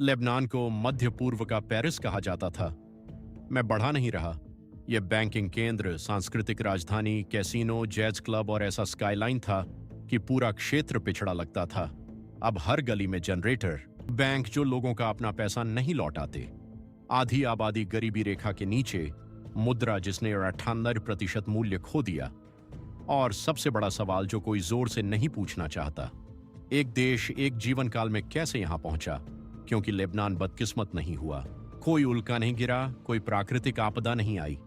Lebanon को मध्य पूर्व का पेरिस कहा जाता था। मैं बढ़ा नहीं रहा। यह बैंकिंग केंद्र, सांस्कृतिक राजधानी, कैसीनो, जैज क्लब और ऐसा स्काईलाइन था कि पूरा क्षेत्र पिछड़ा लगता था। अब हर गली में जनरेटर, बैंक जो लोगों का अपना पैसा नहीं लौटाते, आधी आबादी गरीबी रेखा के नीचे, मुद्रा जिसने 98% मूल्य खो दिया, और सबसे बड़ा सवाल जो कोई जोर से नहीं पूछना चाहता, एक देश एक जीवन काल में कैसे यहां पहुंचा? क्योंकि लेबनान बदकिस्मत नहीं हुआ। कोई उल्का नहीं गिरा, कोई प्राकृतिक आपदा नहीं आई।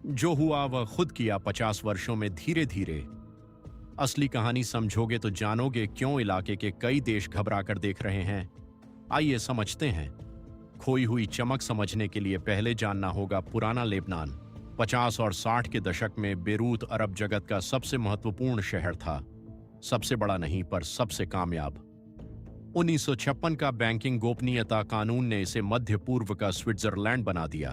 जो हुआ वह खुद किया 50 वर्षों में धीरे धीरे। असली कहानी समझोगे तो जानोगे क्यों इलाके के कई देश घबरा कर देख रहे हैं। आइए समझते हैं। खोई हुई चमक समझने के लिए पहले जानना होगा पुराना लेबनान। 50 और 60 के दशक में बेरूत अरब जगत का सबसे महत्वपूर्ण शहर था। सबसे बड़ा नहीं पर सबसे कामयाब। 1956 का बैंकिंग गोपनीयता कानून ने इसे मध्य पूर्व का स्विट्जरलैंड बना दिया।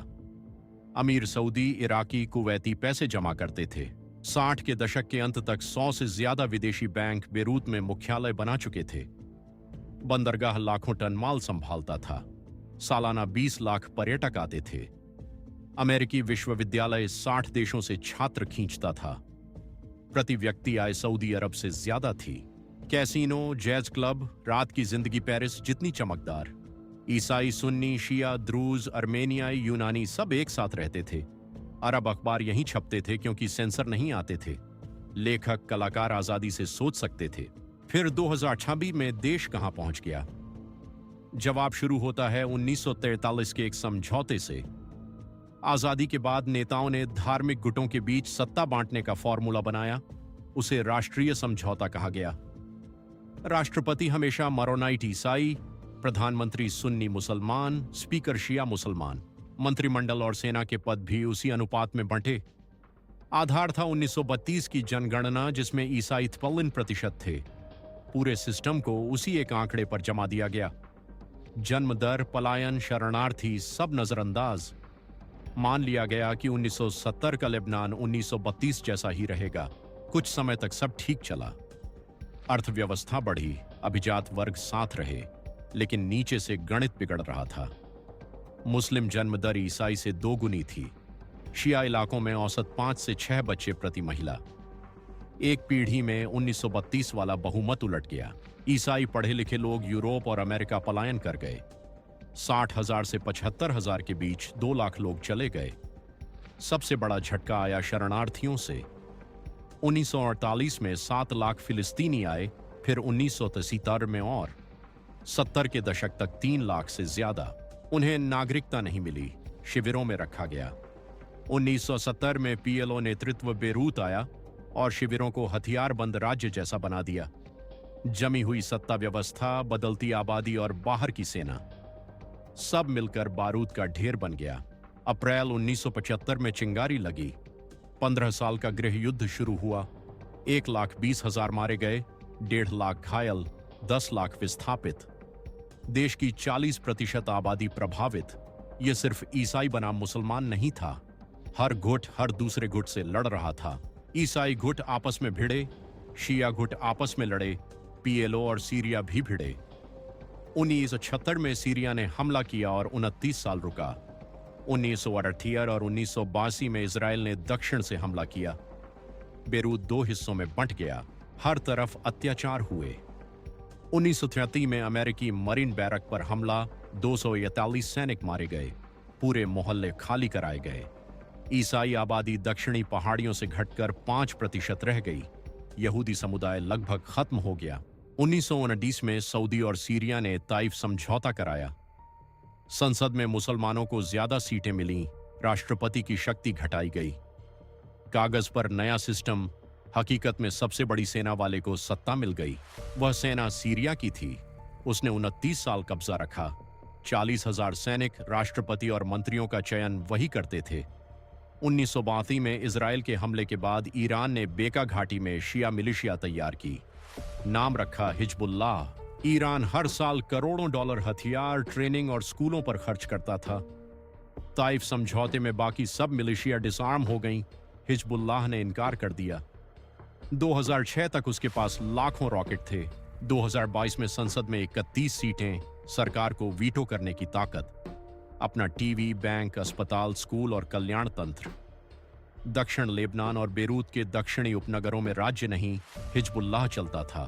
अमीर सऊदी, इराकी, कुवैती पैसे जमा करते थे। 60 के दशक के अंत तक 100 से ज्यादा विदेशी बैंक बेरूत में मुख्यालय बना चुके थे। बंदरगाह लाखों टन माल संभालता था। सालाना 20 लाख पर्यटक आते थे। अमेरिकी विश्वविद्यालय 60 देशों से छात्र खींचता था। प्रति व्यक्ति आय सऊदी अरब से ज्यादा थी। कैसीनो, जैज क्लब, रात की जिंदगी पेरिस जितनी चमकदार। ईसाई, सुन्नी, शिया, द्रूज, अर्मेनियाई, यूनानी सब एक साथ रहते थे। अरब अखबार यहीं छपते थे क्योंकि सेंसर नहीं आते थे। लेखक, कलाकार आजादी से सोच सकते थे। फिर 2026 में देश कहां पहुंच गया? जवाब शुरू होता है 1943 के एक समझौते से। आजादी के बाद नेताओं ने धार्मिक गुटों के बीच सत्ता बांटने का फॉर्मूला बनाया। उसे राष्ट्रीय समझौता कहा गया। राष्ट्रपति हमेशा मरोनाइट ईसाई, प्रधानमंत्री सुन्नी मुसलमान, स्पीकर शिया मुसलमान। मंत्रिमंडल और सेना के पद भी उसी अनुपात में बंटे। आधार था 1932 की जनगणना जिसमें ईसाई 53% थे। पूरे सिस्टम को उसी एक आंकड़े पर जमा दिया गया। जन्म दर, पलायन, शरणार्थी सब नजरअंदाज। मान लिया गया कि 1970 का लेबनान 1932 जैसा ही रहेगा। कुछ समय तक सब ठीक चला। अर्थव्यवस्था बढ़ी, अभिजात वर्ग साथ रहे, लेकिन नीचे से गणित बिगड़ रहा था। मुस्लिम जन्म दर ईसाई से 2 गुनी थी। शिया इलाकों में औसत 5 से 6 बच्चे प्रति महिला। एक पीढ़ी में 1932 वाला बहुमत उलट गया। ईसाई पढ़े लिखे लोग यूरोप और अमेरिका पलायन कर गए। 60,000 से 75,000 के बीच 2 लाख लोग चले गए। सबसे बड़ा झटका आया शरणार्थियों से। 1948 में 7 लाख फिलिस्तीनी आए, फिर 1973 में और 70 के दशक तक 3 लाख से ज्यादा। उन्हें नागरिकता नहीं मिली, शिविरों में रखा गया। 1970 में पीएलओ नेतृत्व बेरूत आया और शिविरों को हथियारबंद राज्य जैसा बना दिया। जमी हुई सत्ता व्यवस्था, बदलती आबादी और बाहर की सेना, सब मिलकर बारूद का ढेर बन गया। अप्रैल 1975 में चिंगारी लगी। 15 साल का गृह युद्ध शुरू हुआ। 1,20,000 मारे गए, 1.5 लाख घायल, 10 लाख विस्थापित। देश की 40% आबादी प्रभावित। यह सिर्फ ईसाई बनाम मुसलमान नहीं था। हर गुट हर दूसरे गुट से लड़ रहा था। ईसाई गुट आपस में भिड़े, शिया गुट आपस में लड़े, पीएलओ और सीरिया भी भिड़े। 1976 में सीरिया ने हमला किया और 29 साल रुका। 1978 और 1982 में इजराइल ने दक्षिण से हमला किया। बेरूत 2 हिस्सों में बंट गया। हर तरफ अत्याचार हुए। 1933 में अमेरिकी मरीन बैरक पर हमला, 241 सैनिक मारे गए। पूरे मोहल्ले खाली कराए गए। ईसाई आबादी दक्षिणी पहाड़ियों से घटकर 5% रह गई। यहूदी समुदाय लगभग खत्म हो गया। 1929 में सऊदी और सीरिया ने ताइफ समझौता कराया। संसद में मुसलमानों को ज्यादा सीटें मिलीं, राष्ट्रपति की शक्ति घटाई गई। कागज पर नया सिस्टम, हकीकत में सबसे बड़ी सेना वाले को सत्ता मिल गई। वह सेना सीरिया की थी। उसने 29 साल कब्जा रखा। 40,000 सैनिक, राष्ट्रपति और मंत्रियों का चयन वही करते थे। 1932 में इजराइल के हमले के बाद ईरान ने बेका घाटी में शिया मिलिशिया तैयार की। नाम रखा हिजबुल्लाह। ईरान हर साल करोड़ों डॉलर हथियार, ट्रेनिंग और स्कूलों पर खर्च करता था। ताइफ समझौते में बाकी सब मिलिशिया डिसआर्म हो गईं। हिजबुल्लाह ने इनकार कर दिया। 2006 तक उसके पास लाखों रॉकेट थे। 2022 में संसद में 31 सीटें, सरकार को वीटो करने की ताकत, अपना टीवी, बैंक, अस्पताल, स्कूल और कल्याण तंत्र। दक्षिण लेबनान और बेरूत के दक्षिणी उपनगरों में राज्य नहीं, हिजबुल्लाह चलता था।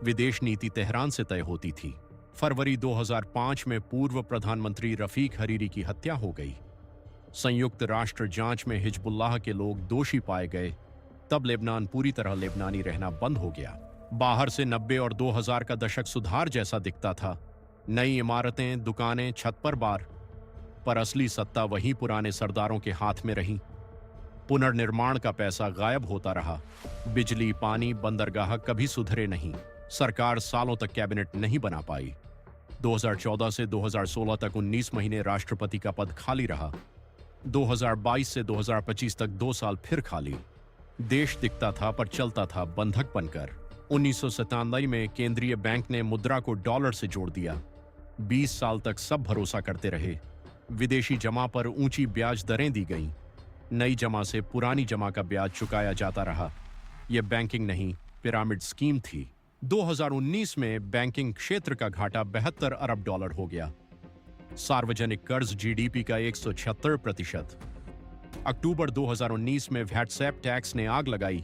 विदेश नीति तेहरान से तय होती थी। फरवरी 2005 में पूर्व प्रधानमंत्री रफीक हरीरी की हत्या हो गई। संयुक्त राष्ट्र जांच में हिजबुल्लाह के लोग दोषी पाए गए। तब लेबनान पूरी तरह लेबनानी रहना बंद हो गया। बाहर से 90 और 2000 का दशक सुधार जैसा दिखता था। नई इमारतें, दुकानें, छत पर बार, पर असली सत्ता वही पुराने सरदारों के हाथ में रही। पुनर्निर्माण का पैसा गायब होता रहा। बिजली, पानी, बंदरगाह कभी सुधरे नहीं। सरकार सालों तक कैबिनेट नहीं बना पाई। 2014 से 2016 तक 19 महीने राष्ट्रपति का पद खाली रहा। 2022 से 2025 तक 2 साल फिर खाली। देश दिखता था पर चलता था बंधक बनकर। 1997 में केंद्रीय बैंक ने मुद्रा को डॉलर से जोड़ दिया। 20 साल तक सब भरोसा करते रहे। विदेशी जमा पर ऊंची ब्याज दरें दी गईं। नई जमा से पुरानी जमा का ब्याज चुकाया जाता रहा। यह बैंकिंग नहीं, पिरामिड स्कीम थी। 2019 में बैंकिंग क्षेत्र का घाटा 72 अरब डॉलर हो गया। सार्वजनिक कर्ज जीडीपी का 176%। अक्टूबर 2019 में व्हाट्सएप टैक्स ने आग लगाई।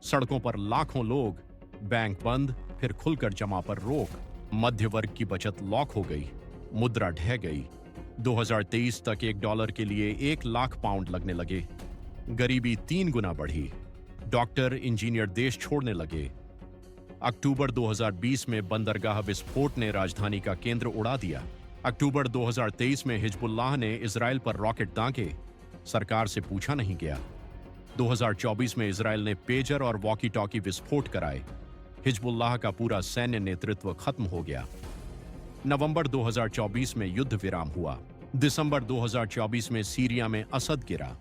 सड़कों पर लाखों लोग, बैंक बंद, फिर खुलकर जमा पर रोक। मध्य वर्ग की बचत लॉक हो गई। मुद्रा ढह गई। 2023 तक $1 के लिए 1 लाख पाउंड लगने लगे। गरीबी 3 गुना बढ़ी। डॉक्टर, इंजीनियर देश छोड़ने लगे। अक्टूबर 2020 में बंदरगाह विस्फोट ने राजधानी का केंद्र उड़ा दिया। अक्टूबर 2023 में हिजबुल्लाह ने इजराइल पर रॉकेट दागे। सरकार से पूछा नहीं गया। 2024 में इजराइल ने पेजर और वॉकी टॉकी विस्फोट कराए। हिजबुल्लाह का पूरा सैन्य नेतृत्व खत्म हो गया। नवंबर 2024 में युद्ध विराम हुआ। दिसंबर 2024 में सीरिया में असद गिरा।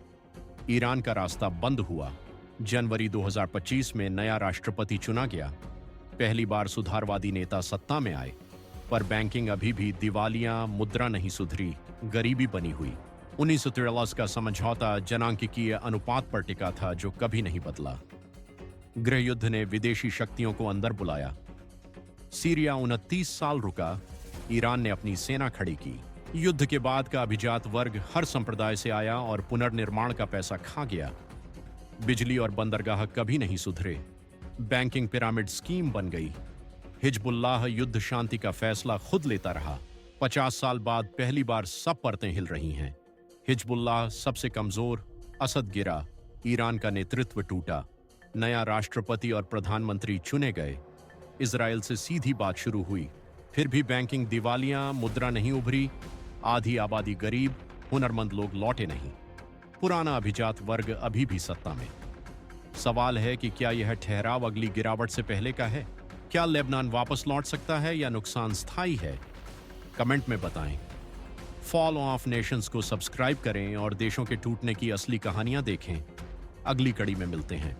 ईरान का रास्ता बंद हुआ। जनवरी 2025 में नया राष्ट्रपति चुना गया। पहली बार सुधारवादी नेता सत्ता में आए, पर बैंकिंग अभी भी दिवालिया, मुद्रा नहीं सुधरी, गरीबी बनी हुई। 1943 का समझौता जनांकिकीय अनुपात पर टिका था, जो कभी नहीं बदला। गृह युद्ध ने विदेशी शक्तियों को अंदर बुलाया। सीरिया 29 साल रुका। ईरान ने अपनी सेना खड़ी की। युद्ध के बाद का अभिजात वर्ग हर संप्रदाय से आया और पुनर्निर्माण का पैसा खा गया। बिजली और बंदरगाह कभी नहीं सुधरे। बैंकिंग पिरामिड स्कीम बन गई। हिजबुल्लाह युद्ध शांति का फैसला खुद लेता रहा। 50 साल बाद पहली बार सब परतें हिल रही हैं। हिजबुल्लाह सबसे कमजोर, असद गिरा, ईरान का नेतृत्व टूटा, नया राष्ट्रपति और प्रधानमंत्री चुने गए। इजराइल से सीधी बात शुरू हुई। फिर भी बैंकिंग दिवालिया, मुद्रा नहीं उभरी, आधी आबादी गरीब, हुनरमंद लोग लौटे नहीं। पुराना अभिजात वर्ग अभी भी सत्ता में। सवाल है कि क्या यह ठहराव अगली गिरावट से पहले का है? क्या लेबनान वापस लौट सकता है या नुकसान स्थायी है? कमेंट में बताएं। फॉल ऑफ नेशंस को सब्सक्राइब करें और देशों के टूटने की असली कहानियां देखें। अगली कड़ी में मिलते हैं।